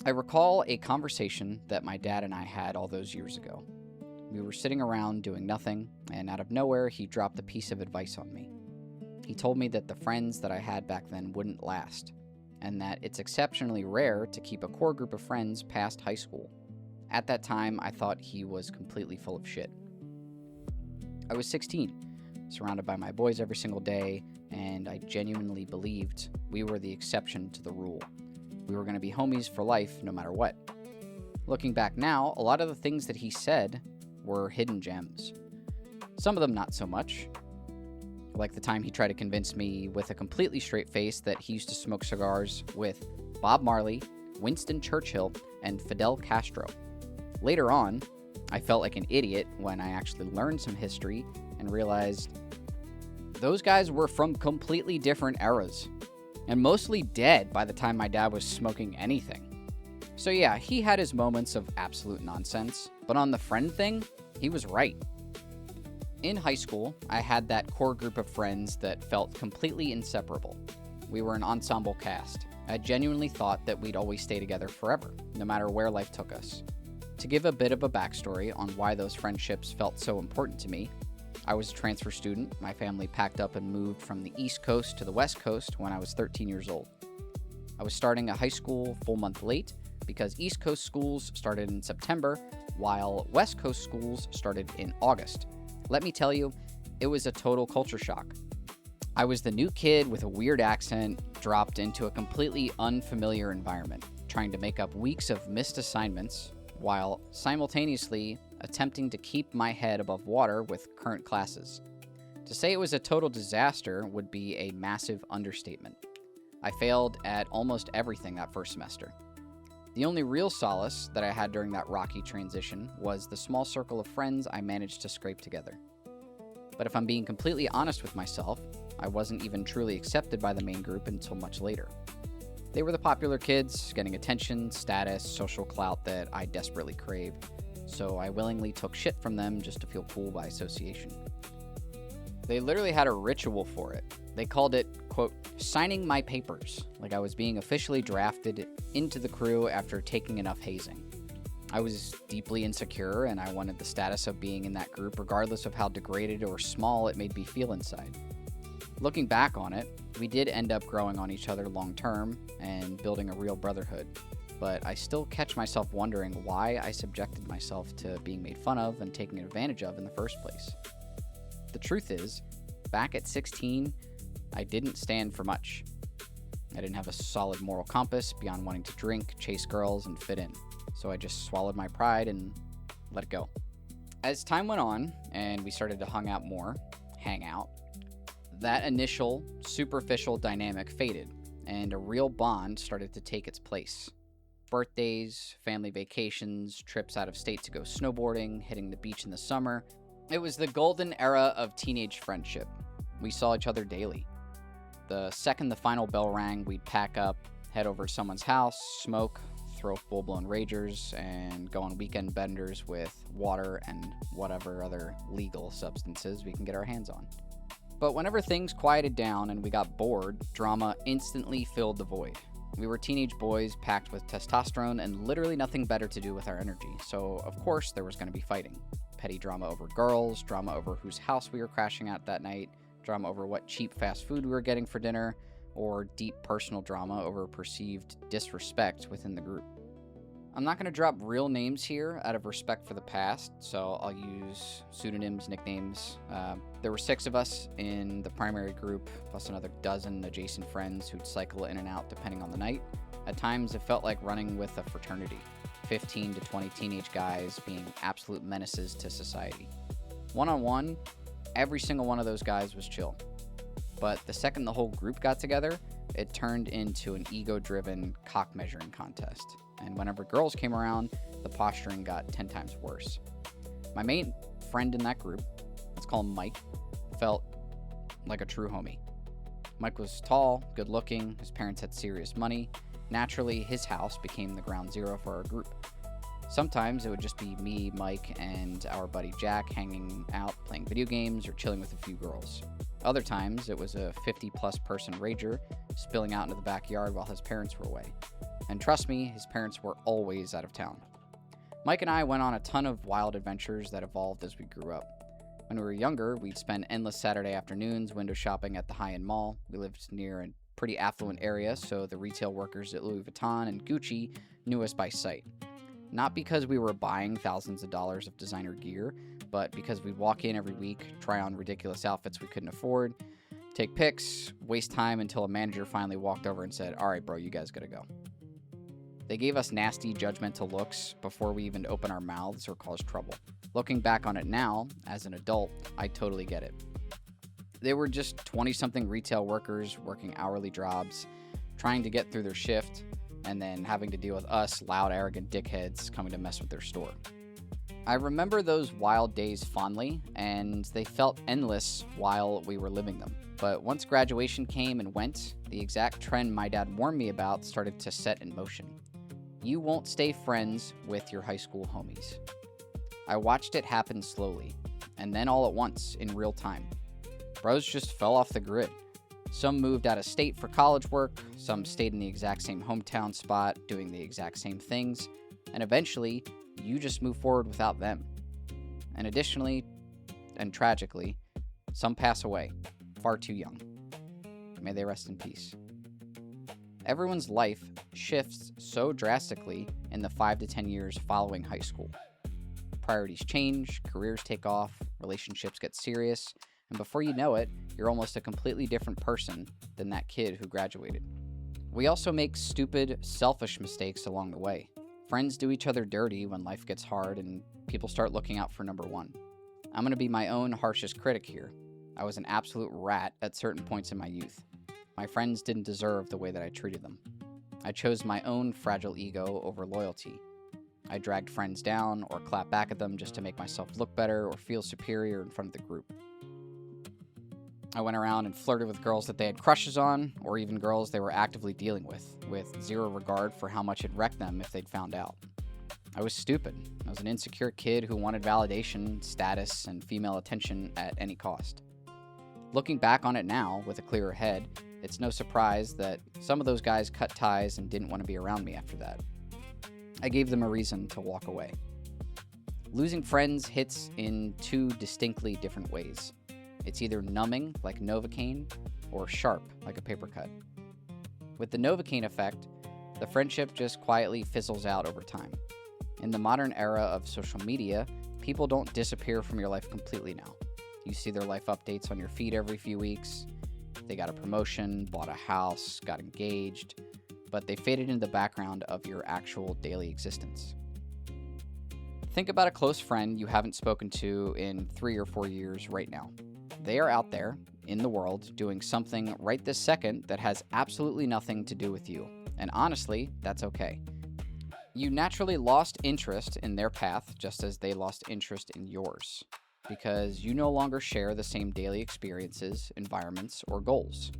I recall a conversation that my dad and I had all those years ago. We were sitting around doing nothing, and out of nowhere, he dropped a piece of advice on me. He told me that the friends that I had back then wouldn't last, and that it's exceptionally rare to keep a core group of friends past high school. At that time, I thought he was completely full of shit. I was 16, surrounded by my boys every single day, and I genuinely believed we were the exception to the rule. We were going to be homies for life no matter what. Looking back now, a lot of the things that he said were hidden gems. Some of them not so much. Like the time he tried to convince me with a completely straight face that he used to smoke cigars with Bob Marley, Winston Churchill, and Fidel Castro. Later on, I felt like an idiot when I actually learned some history and realized those guys were from completely different eras and mostly dead by the time my dad was smoking anything. So yeah, he had his moments of absolute nonsense, but on the friend thing, he was right. In high school, I had that core group of friends that felt completely inseparable. We were an ensemble cast. I genuinely thought that we'd always stay together forever, no matter where life took us. To give a bit of a backstory on why those friendships felt so important to me, I was a transfer student. My family packed up and moved from the East Coast to the West Coast when I was 13 years old. I was starting a high school full month late because East Coast schools started in September, while West Coast schools started in August. Let me tell you, it was a total culture shock. I was the new kid with a weird accent dropped into a completely unfamiliar environment, trying to make up weeks of missed assignments while simultaneously attempting to keep my head above water with current classes. To say it was a total disaster would be a massive understatement. I failed at almost everything that first semester. The only real solace that I had during that rocky transition was the small circle of friends I managed to scrape together. But if I'm being completely honest with myself, I wasn't even truly accepted by the main group until much later. They were the popular kids, getting attention, status, social clout that I desperately craved, so I willingly took shit from them just to feel cool by association. They literally had a ritual for it. They called it, quote, signing my papers, like I was being officially drafted into the crew after taking enough hazing. I was deeply insecure, and I wanted the status of being in that group regardless of how degraded or small it made me feel inside. Looking back on it, we did end up growing on each other long term and building a real brotherhood, but I still catch myself wondering why I subjected myself to being made fun of and taken advantage of in the first place. The truth is, back at 16, I didn't stand for much. I didn't have a solid moral compass beyond wanting to drink, chase girls, and fit in, so I just swallowed my pride and let it go. As time went on and we started to hang out, that initial superficial dynamic faded and a real bond started to take its place. Birthdays, family vacations, trips out of state to go snowboarding, hitting the beach in the summer. It was the golden era of teenage friendship. We saw each other daily. The second the final bell rang, we'd pack up, head over to someone's house, smoke, throw full-blown ragers, and go on weekend benders with water and whatever other legal substances we can get our hands on. But whenever things quieted down and we got bored, drama instantly filled the void. We were teenage boys packed with testosterone and literally nothing better to do with our energy, so of course there was going to be fighting. Petty drama over girls, drama over whose house we were crashing at that night, drama over what cheap fast food we were getting for dinner, or deep personal drama over perceived disrespect within the group. I'm not going to drop real names here out of respect for the past, so I'll use pseudonyms, nicknames. There were 6 of us in the primary group, plus another dozen adjacent friends who'd cycle in and out depending on the night. At times, it felt like running with a fraternity. 15 to 20 teenage guys being absolute menaces to society. One-on-one, every single one of those guys was chill. But the second the whole group got together, it turned into an ego-driven cock measuring contest. And whenever girls came around, the posturing got 10 times worse. My main friend in that group, let's call him Mike, felt like a true homie. Mike was tall, good looking, his parents had serious money. Naturally, his house became the ground zero for our group. Sometimes it would just be me, Mike, and our buddy Jack hanging out, playing video games, or chilling with a few girls. Other times, it was a 50-plus person rager spilling out into the backyard while his parents were away. And trust me, his parents were always out of town. Mike and I went on a ton of wild adventures that evolved as we grew up. When we were younger, we'd spend endless Saturday afternoons window shopping at the high-end mall. We lived near a pretty affluent area, so the retail workers at Louis Vuitton and Gucci knew us by sight. Not because we were buying thousands of dollars of designer gear, but because we'd walk in every week, try on ridiculous outfits we couldn't afford, take pics, waste time until a manager finally walked over and said, "All right, bro, you guys gotta go." They gave us nasty, judgmental looks before we even opened our mouths or caused trouble. Looking back on it now, as an adult, I totally get it. They were just 20-something retail workers working hourly jobs, trying to get through their shift, and then having to deal with us loud, arrogant dickheads coming to mess with their store. I remember those wild days fondly, and they felt endless while we were living them. But once graduation came and went, the exact trend my dad warned me about started to set in motion. You won't stay friends with your high school homies. I watched it happen slowly, and then all at once, in real time. Bros just fell off the grid. Some moved out of state for college work, some stayed in the exact same hometown spot, doing the exact same things, and eventually, you just move forward without them. And additionally, and tragically, some pass away, far too young. May they rest in peace. Everyone's life shifts so drastically in the 5 to 10 years following high school. Priorities change, careers take off, relationships get serious, and before you know it, you're almost a completely different person than that kid who graduated. We also make stupid, selfish mistakes along the way. Friends do each other dirty when life gets hard and people start looking out for number one. I'm going to be my own harshest critic here. I was an absolute rat at certain points in my youth. My friends didn't deserve the way that I treated them. I chose my own fragile ego over loyalty. I dragged friends down or clapped back at them just to make myself look better or feel superior in front of the group. I went around and flirted with girls that they had crushes on, or even girls they were actively dealing with zero regard for how much it wrecked them if they'd found out. I was stupid. I was an insecure kid who wanted validation, status, and female attention at any cost. Looking back on it now, with a clearer head, it's no surprise that some of those guys cut ties and didn't want to be around me after that. I gave them a reason to walk away. Losing friends hits in two distinctly different ways. It's either numbing, like Novocaine, or sharp, like a Papercut. With the Novocaine effect, the friendship just quietly fizzles out over time. In the modern era of social media, people don't disappear from your life completely now. You see their life updates on your feed every few weeks. They got a promotion, bought a house, got engaged, but they faded into the background of your actual daily existence. Think about a close friend you haven't spoken to in 3 or 4 years right now. They are out there, in the world, doing something right this second that has absolutely nothing to do with you. And honestly, that's okay. You naturally lost interest in their path just as they lost interest in yours, because you no longer share the same daily experiences, environments, or goals.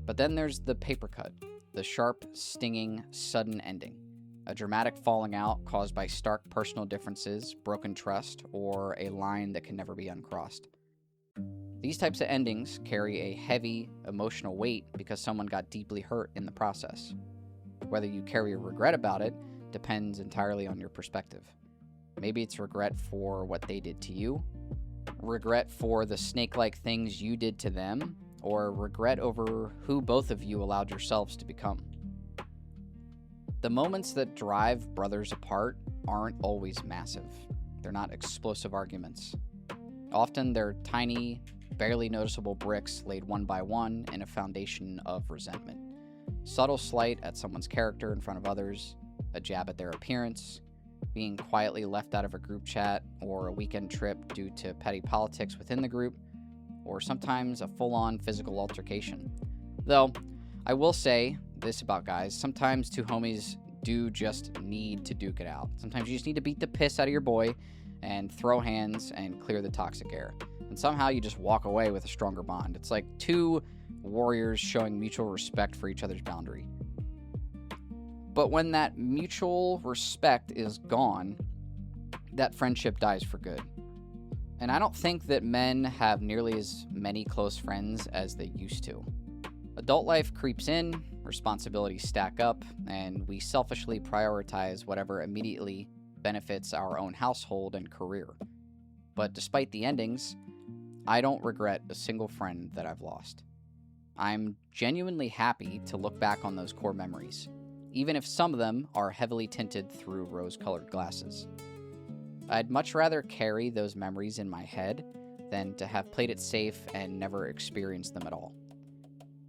But then there's the Papercut, the sharp, stinging, sudden ending. A dramatic falling out caused by stark personal differences, broken trust, or a line that can never be uncrossed. These types of endings carry a heavy emotional weight because someone got deeply hurt in the process. Whether you carry a regret about it depends entirely on your perspective. Maybe it's regret for what they did to you, regret for the snake-like things you did to them, or regret over who both of you allowed yourselves to become. The moments that drive brothers apart aren't always massive. They're not explosive arguments. Often they're tiny, barely noticeable bricks laid one by one in a foundation of resentment. Subtle slight at someone's character in front of others, a jab at their appearance, being quietly left out of a group chat or a weekend trip due to petty politics within the group, or sometimes a full-on physical altercation. Though, I will say this about guys, sometimes two homies do just need to duke it out. Sometimes you just need to beat the piss out of your boy and throw hands and clear the toxic air. And somehow you just walk away with a stronger bond. It's like two warriors showing mutual respect for each other's boundary. But when that mutual respect is gone, that friendship dies for good. And I don't think that men have nearly as many close friends as they used to. Adult life creeps in, responsibilities stack up, and we selfishly prioritize whatever immediately benefits our own household and career. But despite the endings, I don't regret a single friend that I've lost. I'm genuinely happy to look back on those core memories, even if some of them are heavily tinted through rose-colored glasses. I'd much rather carry those memories in my head than to have played it safe and never experienced them at all.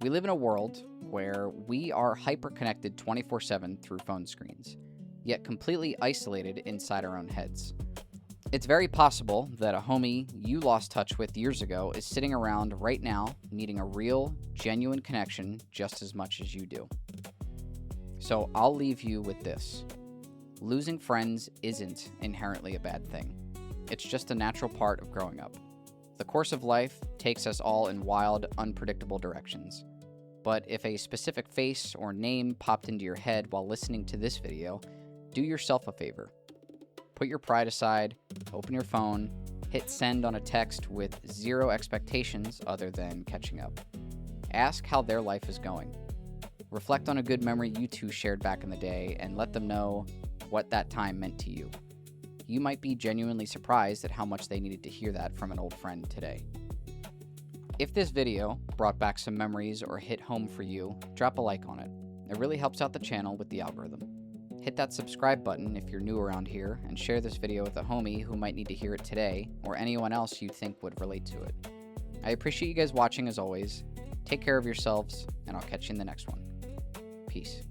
We live in a world where we are hyper-connected 24/7 through phone screens, yet completely isolated inside our own heads. It's very possible that a homie you lost touch with years ago is sitting around right now needing a real, genuine connection just as much as you do. So I'll leave you with this. Losing friends isn't inherently a bad thing. It's just a natural part of growing up. The course of life takes us all in wild, unpredictable directions. But if a specific face or name popped into your head while listening to this video, do yourself a favor. Put your pride aside, open your phone, hit send on a text with zero expectations other than catching up. Ask how their life is going. Reflect on a good memory you two shared back in the day and let them know what that time meant to you. You might be genuinely surprised at how much they needed to hear that from an old friend today. If this video brought back some memories or hit home for you, drop a like on it. It really helps out the channel with the algorithm. Hit that subscribe button if you're new around here, and share this video with a homie who might need to hear it today, or anyone else you think would relate to it. I appreciate you guys watching as always. Take care of yourselves, and I'll catch you in the next one. Peace.